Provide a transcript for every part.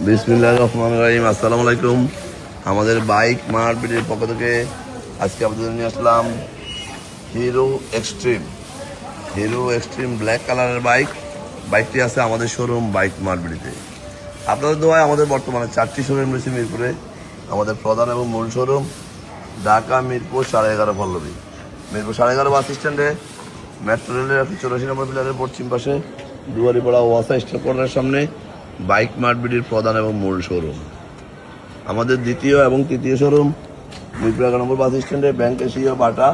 বিসমিল্লাহির রহমানির রহিম। আসসালামু আলাইকুম। আমাদের বাইক মার্কেটের পক্ষ থেকে আজকে আপনাদের নিয়ে আসলাম হিরো এক্সট্রিম ব্ল্যাক কালারের বাইকটি আছে আমাদের শোরুম বাইক মার্কেটে। আপনাদের দোয়ায় আমাদের বর্তমানে 4টি শোরুম রয়েছে মিরপুরে। আমাদের প্রধান এবং মূল শোরুম ঢাকা মিরপুর 11.5 পল্লবী। মিরপুর 11.5 বাস স্ট্যান্ডে মেট্রো রেলের 84 নম্বর পিলারের পশ্চিম পাশে দুয়ারিপাড়া ওয়াসা স্টপ কর্নারের সামনে বাইক মার্কেটের প্রধান এবং মূল শোরুম। আমাদের দ্বিতীয় এবং তৃতীয় শোরুম মিরপুর 11 নম্বর বাস স্ট্যান্ডে ব্যাংক এশিয়া বাটা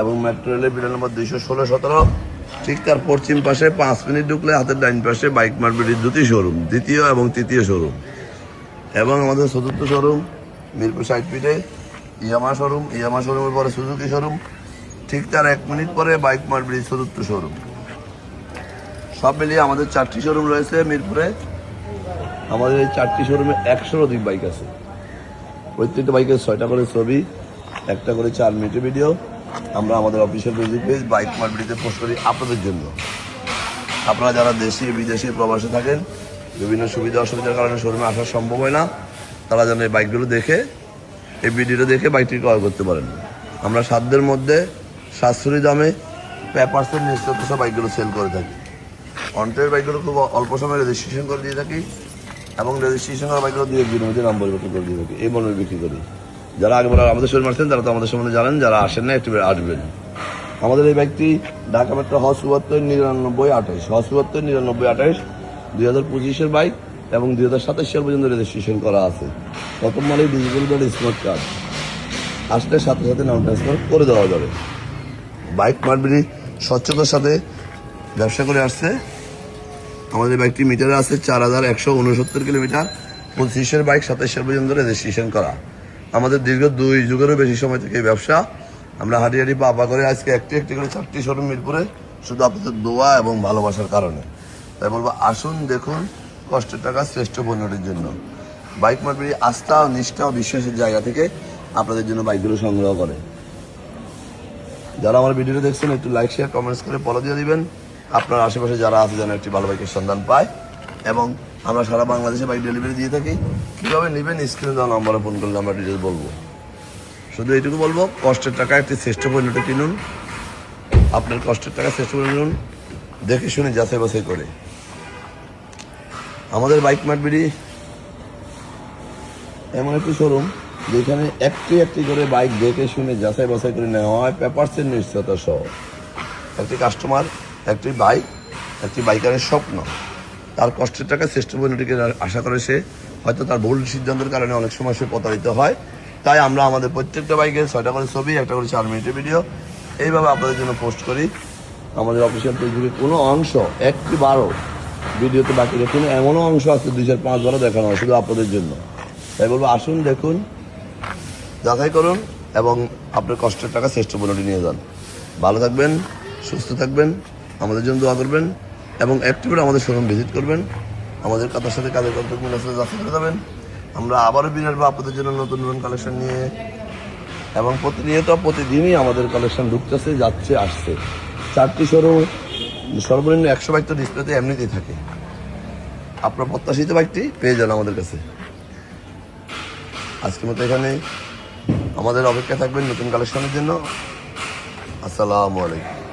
এবং মেট্রো রেলের পিলার নম্বর 216-17 ঠিক তার পশ্চিম পাশে 5 মিনিট ঢুকলে হাতের ডাইন পাশে বাইক মার্কেটের দুটি শোরুম, দ্বিতীয় এবং তৃতীয় শোরুম। এবং আমাদের চতুর্থ শোরুম মিরপুর 60 ফিটে ইয়ামা শোরুমের পরে সুজুকি শোরুম, ঠিক তার 1 মিনিট পরে বাইক মার্কেটের চতুর্থ শোরুম। সব মিলিয়ে আমাদের 4টি শোরুম রয়েছে মিরপুরে। আমাদের এই 4টি শোরুমে 100-র অধিক বাইক আছে। প্রত্যেকটা বাইকের 6টা করে ছবি, 1টা করে 4 মিনিটের ভিডিও আমরা আমাদের অফিসিয়াল ফেসবুক পেজ বাইক মার্কেটে পোস্ট করি আপনাদের জন্য। আপনারা যারা দেশে বিদেশে প্রবাসে থাকেন, বিভিন্ন সুবিধা অসুবিধার কারণে শোরুমে আসা সম্ভব হয় না, তারা যেন এই বাইকগুলো দেখে, এই ভিডিওটা দেখে বাইকটি ক্রয় করতে পারেন। আমরা সাধ্যের মধ্যে সাশ্রয়ী দামে পেপারসের নিশ্চিত বাইকগুলো সেল করে থাকি। অন্টের বাইকগুলো খুব অল্প সময়ে রেজিস্ট্রেশন করে দিয়ে থাকি এবং রেজিস্ট্রেশন করা বাইকগুলো 2-1 দিনের মধ্যে নাম পরিবর্তন করে দিয়ে থাকি। এই মনে বিক্রি করি। যারা আগেবার আমাদের শোরুমে আসছেন তারা তো আমাদের সম্বন্ধে জানেন, যারা আসেন না একটু আসবেন। আমাদের এই বাইকটি ঢাকা মেট্রো হ 74-99-28 2025-এর বাইক এবং 2027 সাল পর্যন্ত রেজিস্ট্রেশন করা আছে। প্রথম মালেই ডিজিটাল স্মার্ট কার্ড আসলে সাথে সাথে নাম ট্রান্সফার করে দেওয়া যাবে। বাইক মার্কেটে স্বচ্ছতার সাথে ব্যবসা করে আসছে। আমাদের বাইকটি মিটারে আছে 4169 কিলোমিটার, 25-এর বাইক 27 সাল পর্যন্ত রেজিস্ট্রেশন করা। আমাদের দীর্ঘ 2 যুগেরও বেশি সময় থেকে এই ব্যবসা। আমরা হাঁটি পা করে আজকে একটি করে 4টি শোরুম মিরপুরে, শুধু আপনাদের দোয়া এবং ভালোবাসার কারণে। তাই বলবো আসুন দেখুন, কষ্টের টাকা শ্রেষ্ঠ পণ্যটির জন্য। বাইক মার্কেটে আস্থা ও নিষ্ঠা ও বিশ্বাসের জায়গা থেকে আপনাদের জন্য বাইকগুলো সংগ্রহ করে। যারা আমার ভিডিওটা দেখছেন একটু লাইক শেয়ার কমেন্টস করে ফলো দিয়ে দিবেন। আপনার আশেপাশে যারা আছে যেন একটি ভালো বাইকের সন্ধান পায়। এবং আমরা সারা বাংলাদেশে বাইক ডেলিভারি দিয়ে থাকি। কীভাবে নেবেন স্ক্রিনে দেওয়া নম্বরে ফোন করলে আমরা ডিটেলস বলবো। শুধু এইটুকু বলবো, কষ্টের টাকা একটি শ্রেষ্ঠ পণ্যটা কিনুন। আপনার কষ্টের টাকা শ্রেষ্ঠ পণ্য কিনুন, দেখে শুনে যাচাই বাছাই করে। আমাদের বাইক মার্কেটে এমন একটি শোরুম যেখানে একটি করে বাইক দেখে শুনে যাচাই বাছাই করে নেওয়া হয় পেপারসের নিশ্চয়তা সহ। একটি কাস্টমার, একটি বাইকারের স্বপ্ন, তার কষ্টের টাকা শ্রেষ্ঠ পণ্যটিকে আশা করে সে হয়তো তার ভুল সিদ্ধান্তের কারণে অনেক সময় সে প্রতারিত হয়। তাই আমরা আমাদের প্রত্যেকটা বাইকের 6টা করে ছবি, 1টা করে 4 মিনিটের ভিডিও এইভাবে আপনাদের জন্য পোস্ট করি। আমাদের অফিসিয়াল ফেসবুকে কোনো অংশ একবারও ভিডিওতে বাকি রেখে এমনও অংশ আছে 2-4-5 বারও দেখানো হয় শুধু আপনাদের জন্য। তাই বলবো আসুন দেখুন, যাচাই করুন এবং আপনার কষ্টের টাকা শ্রেষ্ঠ পণ্যটি নিয়ে যান। ভালো থাকবেন, সুস্থ থাকবেন, আমাদের জন্য দোয়া করবেন এবং একটু করে আমাদের শোরুম ভিজিট করবেন। আমাদের কাতার সাথে কাজের কন্ট্যাক্ট মিল আসলে যাচাই করে যাবেন। আমরা আবারও বিনার বা আপনাদের জন্য নতুন কালেকশন নিয়ে, এবং প্রতিদিনই আমাদের কালেকশন ঢুকতেছে, যাচ্ছে, আসছে। 4টি শোরুম, সর্বনিম্ন 100 বাইক তো ডিসপ্লেতে এমনিতেই থাকে। আপনার প্রত্যাশিত বাইকটি পেয়ে যান আমাদের কাছে। আজকের মতো এখানে আমাদের অপেক্ষা থাকবেন নতুন কালেকশনের জন্য। আসসালামু আলাইকুম।